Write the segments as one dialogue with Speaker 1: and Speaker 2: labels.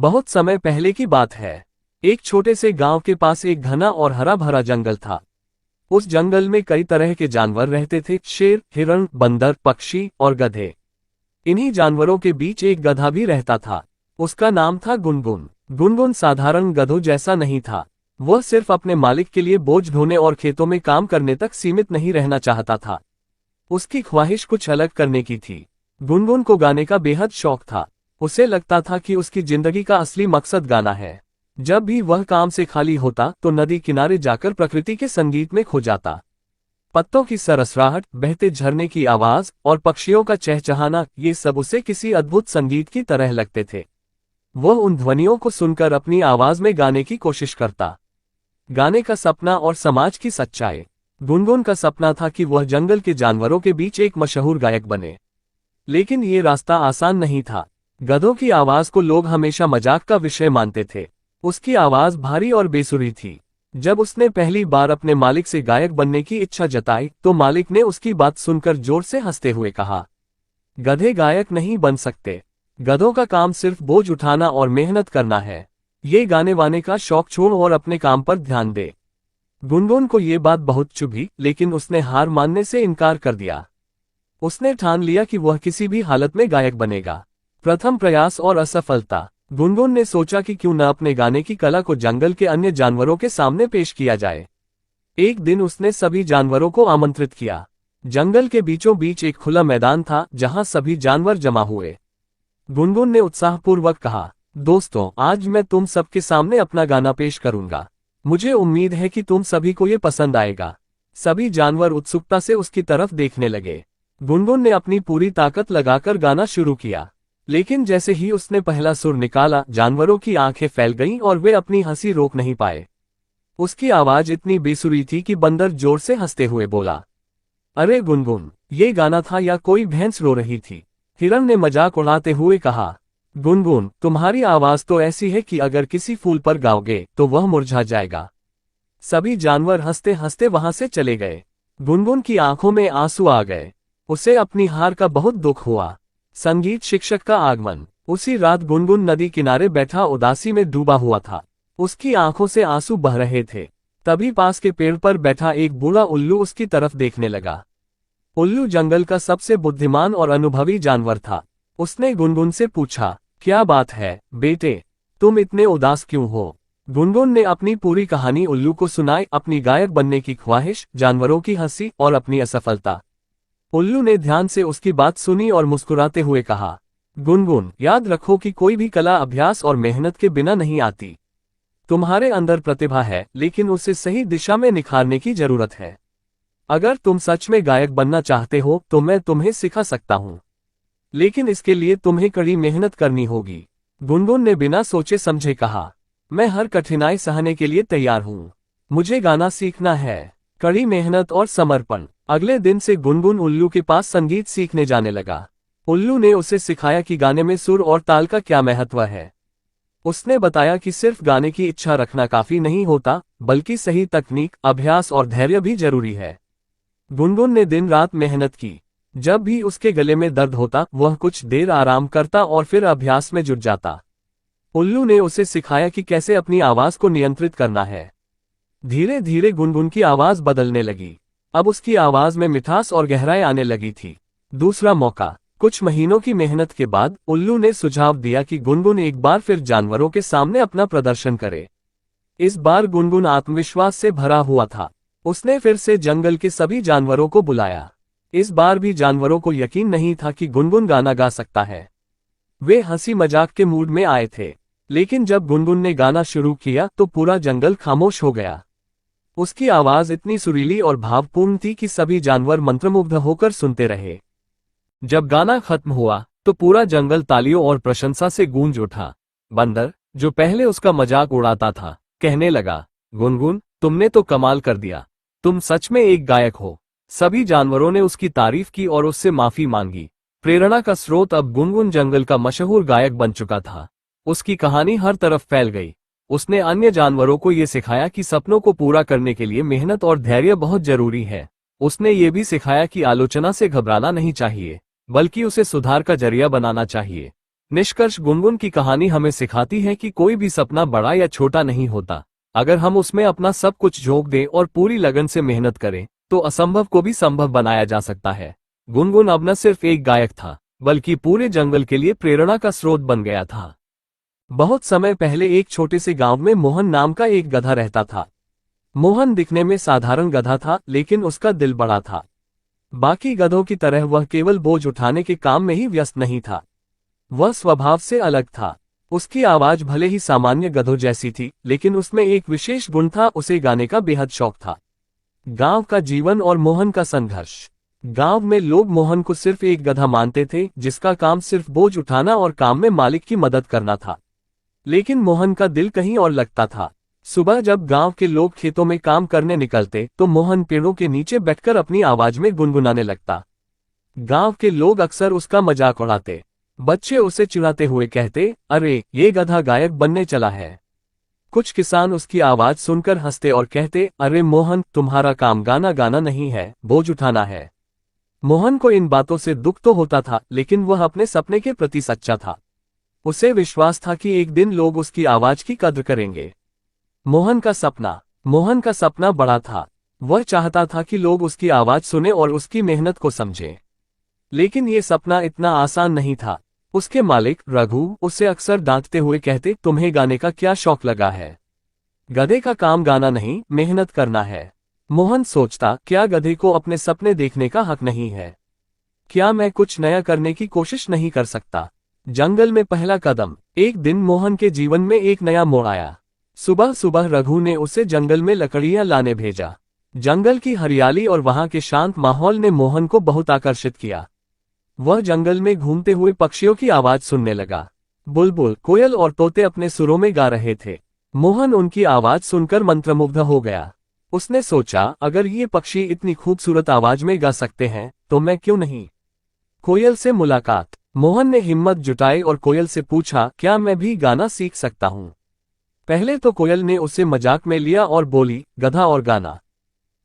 Speaker 1: बहुत समय पहले की बात है। एक छोटे से गांव के पास एक घना और हरा भरा जंगल था। उस जंगल में कई तरह के जानवर रहते थे, शेर, हिरण, बंदर, पक्षी और गधे। इन्हीं जानवरों के बीच एक गधा भी रहता था। उसका नाम था गुनगुन। गुनगुन साधारण गधों जैसा नहीं था। वह सिर्फ अपने मालिक के लिए बोझ ढोने और खेतों में काम करने तक सीमित नहीं रहना चाहता था। उसकी ख्वाहिश कुछ अलग करने की थी। गुनगुन को गाने का बेहद शौक था। उसे लगता था कि उसकी जिंदगी का असली मकसद गाना है। जब भी वह काम से खाली होता तो नदी किनारे जाकर प्रकृति के संगीत में खो जाता। पत्तों की सरसराहट, बहते झरने की आवाज और पक्षियों का चहचहाना, ये सब उसे किसी अद्भुत संगीत की तरह लगते थे। वह उन ध्वनियों को सुनकर अपनी आवाज में गाने की कोशिश करता। गाने का सपना और समाज की सच्चाई। गुनगुन का सपना था कि वह जंगल के जानवरों के बीच एक मशहूर गायक बने। लेकिन ये रास्ता आसान नहीं था। गधों की आवाज को लोग हमेशा मजाक का विषय मानते थे। उसकी आवाज भारी और बेसुरी थी। जब उसने पहली बार अपने मालिक से गायक बनने की इच्छा जताई तो मालिक ने उसकी बात सुनकर जोर से हंसते हुए कहा, गधे गायक नहीं बन सकते। गधों का काम सिर्फ बोझ उठाना और मेहनत करना है। ये गाने वाने का शौक छोड़ और अपने काम पर ध्यान दे। गुनगुन को ये बात बहुत चुभी, लेकिन उसने हार मानने से इनकार कर दिया। उसने ठान लिया कि वह किसी भी हालत में गायक बनेगा। प्रथम प्रयास और असफलता। गुनगुन ने सोचा कि क्यों न अपने गाने की कला को जंगल के अन्य जानवरों के सामने पेश किया जाए। एक दिन उसने सभी जानवरों को आमंत्रित किया। जंगल के बीचों बीच एक खुला मैदान था जहां सभी जानवर जमा हुए। गुनगुन ने उत्साहपूर्वक कहा, दोस्तों, आज मैं तुम सबके सामने अपना गाना पेश करूंगा। मुझे उम्मीद है कि तुम सभी को ये पसंद आएगा। सभी जानवर उत्सुकता से उसकी तरफ देखने लगे। गुनगुन ने अपनी पूरी ताकत लगाकर गाना शुरू किया। लेकिन जैसे ही उसने पहला सुर निकाला, जानवरों की आंखें फैल गईं और वे अपनी हंसी रोक नहीं पाए। उसकी आवाज इतनी बेसुरी थी कि बंदर जोर से हंसते हुए बोला, अरे गुनगुन, ये गाना था या कोई भैंस रो रही थी? हिरण ने मजाक उड़ाते हुए कहा, गुनगुन, तुम्हारी आवाज तो ऐसी है कि अगर किसी फूल पर गाओगे तो वह मुरझा जाएगा। सभी जानवर हंसते हंसते वहां से चले गए। गुनगुन की आंखों में आंसू आ गए। उसे अपनी हार का बहुत दुख हुआ। संगीत शिक्षक का आगमन। उसी रात गुनगुन नदी किनारे बैठा उदासी में डूबा हुआ था। उसकी आंखों से आंसू बह रहे थे। तभी पास के पेड़ पर बैठा एक बूढ़ा उल्लू उसकी तरफ देखने लगा। उल्लू जंगल का सबसे बुद्धिमान और अनुभवी जानवर था। उसने गुनगुन से पूछा, क्या बात है बेटे, तुम इतने उदास क्यों हो? गुनगुन ने अपनी पूरी कहानी उल्लू को सुनाई, अपनी गायक बनने की ख्वाहिश, जानवरों की हंसी और अपनी असफलता। उल्लू ने ध्यान से उसकी बात सुनी और मुस्कुराते हुए कहा, गुनगुन, याद रखो कि कोई भी कला अभ्यास और मेहनत के बिना नहीं आती। तुम्हारे अंदर प्रतिभा है, लेकिन उसे सही दिशा में निखारने की जरूरत है। अगर तुम सच में गायक बनना चाहते हो तो मैं तुम्हें सिखा सकता हूँ, लेकिन इसके लिए तुम्हें कड़ी मेहनत करनी होगी। गुनगुन ने बिना सोचे समझे कहा, मैं हर कठिनाई सहने के लिए तैयार हूँ। मुझे गाना सीखना है। कड़ी मेहनत और समर्पण। अगले दिन से गुनगुन उल्लू के पास संगीत सीखने जाने लगा। उल्लू ने उसे सिखाया कि गाने में सुर और ताल का क्या महत्व है। उसने बताया कि सिर्फ गाने की इच्छा रखना काफी नहीं होता, बल्कि सही तकनीक, अभ्यास और धैर्य भी जरूरी है। गुनगुन ने दिन रात मेहनत की। जब भी उसके गले में दर्द होता, वह कुछ देर आराम करता और फिर अभ्यास में जुट जाता। उल्लू ने उसे सिखाया कि कैसे अपनी आवाज को नियंत्रित करना है। धीरे धीरे गुनगुन की आवाज बदलने लगी। अब उसकी आवाज में मिठास और गहराई आने लगी थी। दूसरा मौका। कुछ महीनों की मेहनत के बाद उल्लू ने सुझाव दिया कि गुनगुन एक बार फिर जानवरों के सामने अपना प्रदर्शन करे। इस बार गुनगुन आत्मविश्वास से भरा हुआ था। उसने फिर से जंगल के सभी जानवरों को बुलाया। इस बार भी जानवरों को यकीन नहीं था कि गुनगुन गाना गा सकता है। वे हंसी मजाक के मूड में आए थे। लेकिन जब गुनगुन ने गाना शुरू किया तो पूरा जंगल खामोश हो गया। उसकी आवाज इतनी सुरीली और भावपूर्ण थी कि सभी जानवर मंत्रमुग्ध होकर सुनते रहे। जब गाना खत्म हुआ तो पूरा जंगल तालियों और प्रशंसा से गूंज उठा। बंदर, जो पहले उसका मजाक उड़ाता था, कहने लगा, गुनगुन, तुमने तो कमाल कर दिया। तुम सच में एक गायक हो। सभी जानवरों ने उसकी तारीफ की और उससे माफी मांगी। प्रेरणा का स्रोत अब गुनगुन जंगल का मशहूर गायक बन चुका था। उसकी कहानी हर तरफ फैल गई। उसने अन्य जानवरों को ये सिखाया कि सपनों को पूरा करने के लिए मेहनत और धैर्य बहुत जरूरी है। उसने ये भी सिखाया कि आलोचना से घबराना नहीं चाहिए, बल्कि उसे सुधार का जरिया बनाना चाहिए। निष्कर्ष, गुनगुन की कहानी हमें सिखाती है कि कोई भी सपना बड़ा या छोटा नहीं होता। अगर हम उसमें अपना सब कुछ झोंक दें और पूरी लगन से मेहनत करें तो असंभव को भी संभव बनाया जा सकता है। गुनगुन अब न सिर्फ एक गायक था, बल्कि पूरे जंगल के लिए प्रेरणा का स्रोत बन गया था। बहुत समय पहले एक छोटे से गांव में मोहन नाम का एक गधा रहता था। मोहन दिखने में साधारण गधा था, लेकिन उसका दिल बड़ा था। बाकी गधों की तरह वह केवल बोझ उठाने के काम में ही व्यस्त नहीं था। वह स्वभाव से अलग था। उसकी आवाज भले ही सामान्य गधों जैसी थी, लेकिन उसमें एक विशेष गुण था, उसे गाने का बेहद शौक था। गांव का जीवन और मोहन का संघर्ष। गांव में लोग मोहन को सिर्फ एक गधा मानते थे, जिसका काम सिर्फ बोझ उठाना और काम में मालिक की मदद करना था। लेकिन मोहन का दिल कहीं और लगता था। सुबह जब गांव के लोग खेतों में काम करने निकलते तो मोहन पेड़ों के नीचे बैठकर अपनी आवाज में गुनगुनाने लगता। गांव के लोग अक्सर उसका मजाक उड़ाते। बच्चे उसे चिढ़ाते हुए कहते, अरे ये गधा गायक बनने चला है। कुछ किसान उसकी आवाज सुनकर हंसते और कहते, अरे मोहन, तुम्हारा काम गाना गाना नहीं है, बोझ उठाना है। मोहन को इन बातों से दुख तो होता था, लेकिन वह अपने सपने के प्रति सच्चा था। उसे विश्वास था कि एक दिन लोग उसकी आवाज की कद्र करेंगे। मोहन का सपना बड़ा था। वह चाहता था कि लोग उसकी आवाज सुने और उसकी मेहनत को समझें। लेकिन ये सपना इतना आसान नहीं था। उसके मालिक रघु उसे अक्सर डांटते हुए कहते, तुम्हें गाने का क्या शौक लगा है? गधे का काम गाना नहीं, मेहनत करना है। मोहन सोचता, क्या गधे को अपने सपने देखने का हक नहीं है? क्या मैं कुछ नया करने की कोशिश नहीं कर सकता? जंगल में पहला कदम। एक दिन मोहन के जीवन में एक नया मोड़ आया। सुबह सुबह रघु ने उसे जंगल में लकड़ियां लाने भेजा। जंगल की हरियाली और वहां के शांत माहौल ने मोहन को बहुत आकर्षित किया। वह जंगल में घूमते हुए पक्षियों की आवाज सुनने लगा। बुलबुल, कोयल और तोते अपने सुरों में गा रहे थे। मोहन उनकी आवाज सुनकर मंत्रमुग्ध हो गया। उसने सोचा, अगर ये पक्षी इतनी खूबसूरत आवाज में गा सकते हैं तो मैं क्यों नहीं। कोयल से मुलाकात। मोहन ने हिम्मत जुटाई और कोयल से पूछा, क्या मैं भी गाना सीख सकता हूँ? पहले तो कोयल ने उसे मजाक में लिया और बोली, गधा और गाना,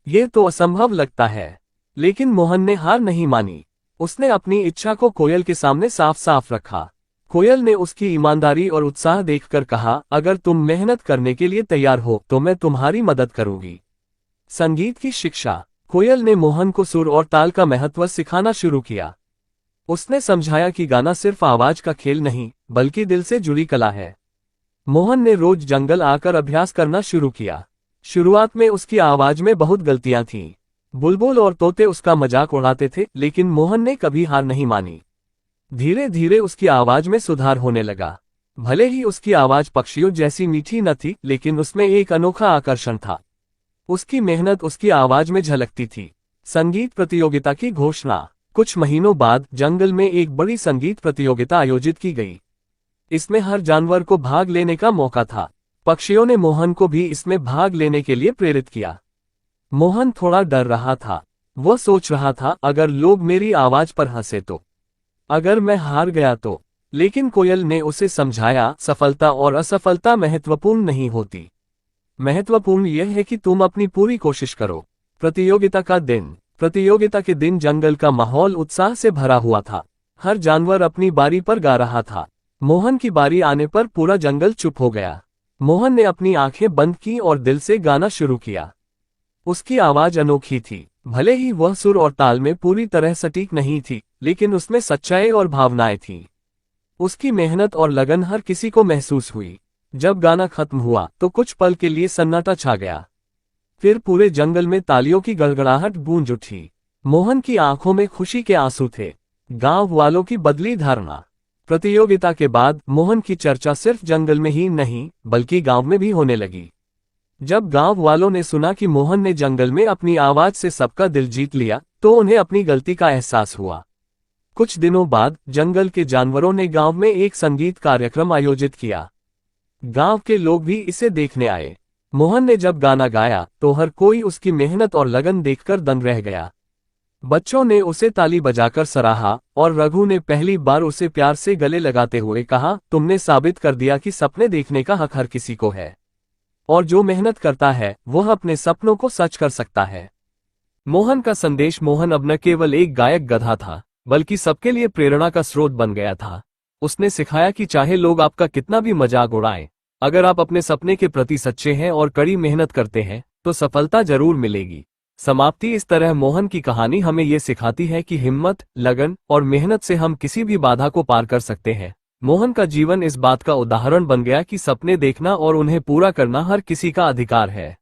Speaker 1: ये तो असंभव लगता है। लेकिन मोहन ने हार नहीं मानी। उसने अपनी इच्छा को कोयल के सामने साफ साफ रखा। कोयल ने उसकी ईमानदारी और उत्साह देखकर कहा, अगर तुम मेहनत करने के लिए तैयार हो तो मैं तुम्हारी मदद करूंगी। संगीत की शिक्षा। कोयल ने मोहन को सुर और ताल का महत्व सिखाना शुरू किया। उसने समझाया कि गाना सिर्फ आवाज का खेल नहीं, बल्कि दिल से जुड़ी कला है। मोहन ने रोज जंगल आकर अभ्यास करना शुरू किया। शुरुआत में उसकी आवाज में बहुत गलतियां थीं। बुलबुल और तोते उसका मजाक उड़ाते थे, लेकिन मोहन ने कभी हार नहीं मानी। धीरे धीरे उसकी आवाज में सुधार होने लगा। भले ही उसकी आवाज पक्षियों जैसी मीठी न थी, लेकिन उसमें एक अनोखा आकर्षण था। उसकी मेहनत उसकी आवाज में झलकती थी। संगीत प्रतियोगिता की घोषणा। कुछ महीनों बाद जंगल में एक बड़ी संगीत प्रतियोगिता आयोजित की गई। इसमें हर जानवर को भाग लेने का मौका था। पक्षियों ने मोहन को भी इसमें भाग लेने के लिए प्रेरित किया। मोहन थोड़ा डर रहा था। वह सोच रहा था, अगर लोग मेरी आवाज पर हंसे तो, अगर मैं हार गया तो। लेकिन कोयल ने उसे समझाया, सफलता और असफलता महत्वपूर्ण नहीं होती। महत्वपूर्ण यह है कि तुम अपनी पूरी कोशिश करो। प्रतियोगिता के दिन जंगल का माहौल उत्साह से भरा हुआ था। हर जानवर अपनी बारी पर गा रहा था। मोहन की बारी आने पर पूरा जंगल चुप हो गया। मोहन ने अपनी आंखें बंद की और दिल से गाना शुरू किया। उसकी आवाज अनोखी थी। भले ही वह सुर और ताल में पूरी तरह सटीक नहीं थी, लेकिन उसमें सच्चाई और भावनाएं थीं। उसकी मेहनत और लगन हर किसी को महसूस हुई। जब गाना खत्म हुआ तो कुछ पल के लिए सन्नाटा छा गया। फिर पूरे जंगल में तालियों की गड़गड़ाहट गूंज उठी। मोहन की आंखों में खुशी के आंसू थे। गांव वालों की बदली धारणा। प्रतियोगिता के बाद मोहन की चर्चा सिर्फ जंगल में ही नहीं, बल्कि गांव में भी होने लगी। जब गांव वालों ने सुना कि मोहन ने जंगल में अपनी आवाज से सबका दिल जीत लिया, तो उन्हें अपनी गलती का एहसास हुआ। कुछ दिनों बाद जंगल के जानवरों ने गांव में एक संगीत कार्यक्रम आयोजित किया। गांव के लोग भी इसे देखने आए। मोहन ने जब गाना गाया तो हर कोई उसकी मेहनत और लगन देखकर दंग रह गया। बच्चों ने उसे ताली बजाकर सराहा और रघु ने पहली बार उसे प्यार से गले लगाते हुए कहा, तुमने साबित कर दिया कि सपने देखने का हक हर किसी को है, और जो मेहनत करता है वह अपने सपनों को सच कर सकता है। मोहन का संदेश। मोहन अब न केवल एक गायक गधा था, बल्कि सबके लिए प्रेरणा का स्रोत बन गया था। उसने सिखाया कि चाहे लोग आपका कितना भी मजाक उड़ाएं, अगर आप अपने सपने के प्रति सच्चे हैं और कड़ी मेहनत करते हैं तो सफलता जरूर मिलेगी। समाप्ति। इस तरह मोहन की कहानी हमें ये सिखाती है कि हिम्मत, लगन और मेहनत से हम किसी भी बाधा को पार कर सकते हैं। मोहन का जीवन इस बात का उदाहरण बन गया कि सपने देखना और उन्हें पूरा करना हर किसी का अधिकार है।